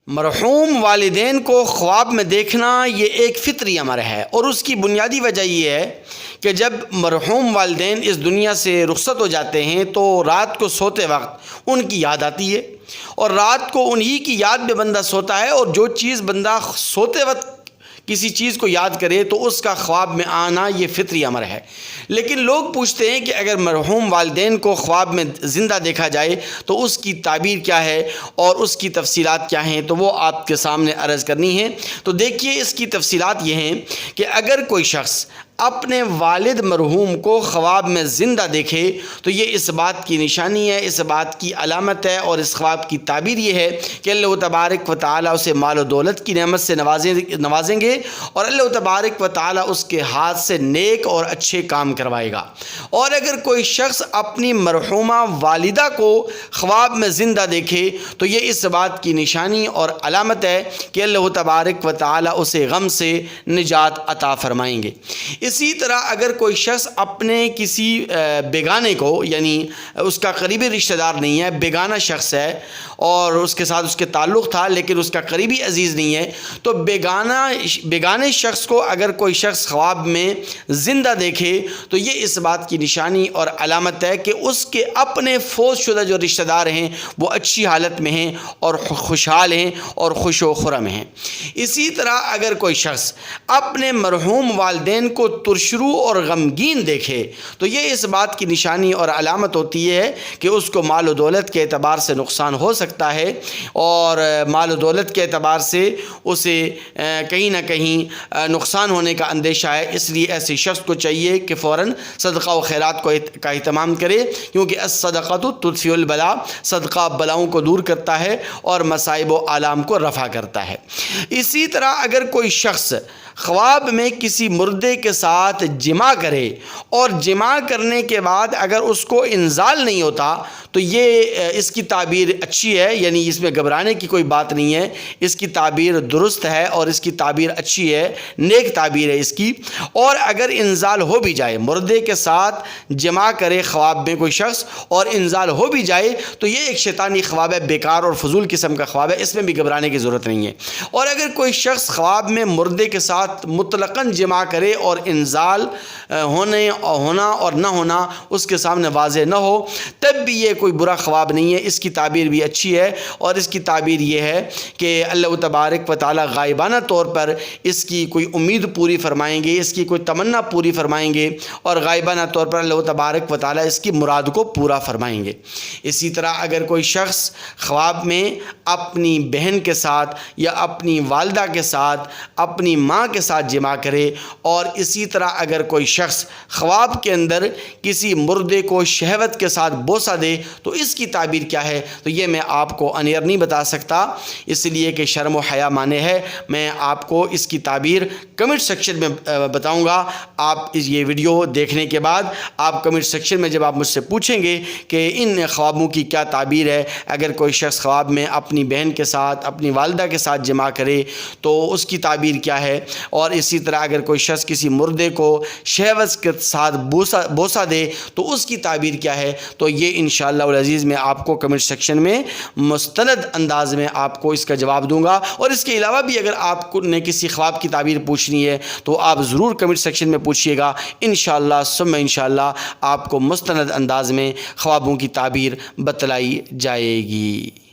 مرحوم والدین کو خواب میں دیکھنا یہ ایک فطری امر ہے، اور اس کی بنیادی وجہ یہ ہے کہ جب مرحوم والدین اس دنیا سے رخصت ہو جاتے ہیں تو رات کو سوتے وقت ان کی یاد آتی ہے، اور رات کو انہی کی یاد میں بندہ سوتا ہے، اور جو چیز بندہ سوتے وقت کسی چیز کو یاد کرے تو اس کا خواب میں آنا یہ فطری امر ہے۔ لیکن لوگ پوچھتے ہیں کہ اگر مرحوم والدین کو خواب میں زندہ دیکھا جائے تو اس کی تعبیر کیا ہے اور اس کی تفصیلات کیا ہیں، تو وہ آپ کے سامنے عرض کرنی ہے۔ تو دیکھیے، اس کی تفصیلات یہ ہیں کہ اگر کوئی شخص اپنے والد مرحوم کو خواب میں زندہ دیکھے تو یہ اس بات کی نشانی ہے، اس بات کی علامت ہے، اور اس خواب کی تعبیر یہ ہے کہ اللہ تبارک و تعالیٰ اسے مال و دولت کی نعمت سے نوازیں گے، اور اللہ تبارک و تعالیٰ اس کے ہاتھ سے نیک اور اچھے کام کروائے گا۔ اور اگر کوئی شخص اپنی مرحومہ والدہ کو خواب میں زندہ دیکھے تو یہ اس بات کی نشانی اور علامت ہے کہ اللہ تبارک و تعالیٰ اسے غم سے نجات عطا فرمائیں گے۔ اسی طرح اگر کوئی شخص اپنے کسی بیگانے کو، یعنی اس کا قریبی رشتہ دار نہیں ہے، بیگانہ شخص ہے اور اس کے ساتھ اس کے تعلق تھا لیکن اس کا قریبی عزیز نہیں ہے، تو بیگانے شخص کو اگر کوئی شخص خواب میں زندہ دیکھے تو یہ اس بات کی نشانی اور علامت ہے کہ اس کے اپنے فوت شدہ جو رشتہ دار ہیں وہ اچھی حالت میں ہیں اور خوشحال ہیں اور خوش و خرم ہیں۔ اسی طرح اگر کوئی شخص اپنے مرحوم والدین کو ترشرو اور غمگین دیکھے تو یہ اس بات کی نشانی اور علامت ہوتی ہے کہ اس کو مال و دولت کے اعتبار سے نقصان ہو سکتا ہے، اور مال و دولت کے اعتبار سے اسے کہیں نہ کہیں نقصان ہونے کا اندیشہ ہے۔ اس لیے ایسے شخص کو چاہیے کہ فوراً صدقہ و خیرات کا اہتمام کرے، کیونکہ الصدقۃ تطفئ البلاء، صدقہ بلاؤں کو دور کرتا ہے اور مصائب و آلام کو رفع کرتا ہے۔ اسی طرح اگر کوئی شخص خواب میں کسی مردے کے ساتھ جماع کرے اور جماع کرنے کے بعد اگر اس کو انزال نہیں ہوتا تو یہ اس کی تعبیر اچھی ہے، یعنی اس میں گھبرانے کی کوئی بات نہیں ہے، اس کی تعبیر درست ہے اور اس کی تعبیر اچھی ہے، نیک تعبیر ہے اس کی۔ اور اگر انزال ہو بھی جائے، مردے کے ساتھ جماع کرے خواب میں کوئی شخص اور انزال ہو بھی جائے تو یہ ایک شیطانی خواب ہے، بیکار اور فضول قسم کا خواب ہے، اس میں بھی گھبرانے کی ضرورت نہیں ہے۔ اور اگر کوئی شخص خواب میں مردے کے ساتھ مطلقاً جماع کرے اور انزال ہونا اور نہ ہونا اس کے سامنے واضح نہ ہو تب بھی یہ کوئی برا خواب نہیں ہے، اس کی تعبیر بھی اچھی ہے، اور اس کی تعبیر یہ ہے کہ اللہ تبارک و تعالیٰ غائبانہ طور پر اس کی کوئی امید پوری فرمائیں گے، اس کی کوئی تمنا پوری فرمائیں گے، اور غائبانہ طور پر اللہ تبارک و تعالیٰ اس کی مراد کو پورا فرمائیں گے۔ اسی طرح اگر کوئی شخص خواب میں اپنی بہن کے ساتھ یا اپنی والدہ کے ساتھ، اپنی ماں کے ساتھ جماع کرے، اور اسی طرح اگر کوئی شخص خواب کے اندر کسی مردے کو شہوت کے ساتھ بوسہ دے تو اس کی تعبیر کیا ہے، تو یہ میں آپ کو انیئر نہیں بتا سکتا، اس لیے کہ شرم و حیا مانے ہے۔ میں آپ کو اس کی تعبیر کمنٹ سیکشن میں بتاؤں گا۔ آپ یہ ویڈیو دیکھنے کے بعد آپ کمنٹ سیکشن میں جب آپ مجھ سے پوچھیں گے کہ ان خوابوں کی کیا تعبیر ہے، اگر کوئی شخص خواب میں اپنی بہن کے ساتھ، اپنی والدہ کے ساتھ جماع کرے تو اس کی تعبیر کیا ہے، اور اسی طرح اگر کوئی شخص کسی مردے کو شہوت کے ساتھ بوسہ دے تو اس کی تعبیر کیا ہے، تو یہ انشاءاللہ العزیز میں آپ کو کمنٹ سیکشن میں مستند انداز میں آپ کو اس کا جواب دوں گا۔ اور اس کے علاوہ بھی اگر آپ نے کسی خواب کی تعبیر پوچھنی ہے تو آپ ضرور کمنٹ سیکشن میں پوچھیے گا، انشاءاللہ ثم انشاءاللہ آپ کو مستند انداز میں خوابوں کی تعبیر بتلائی جائے گی۔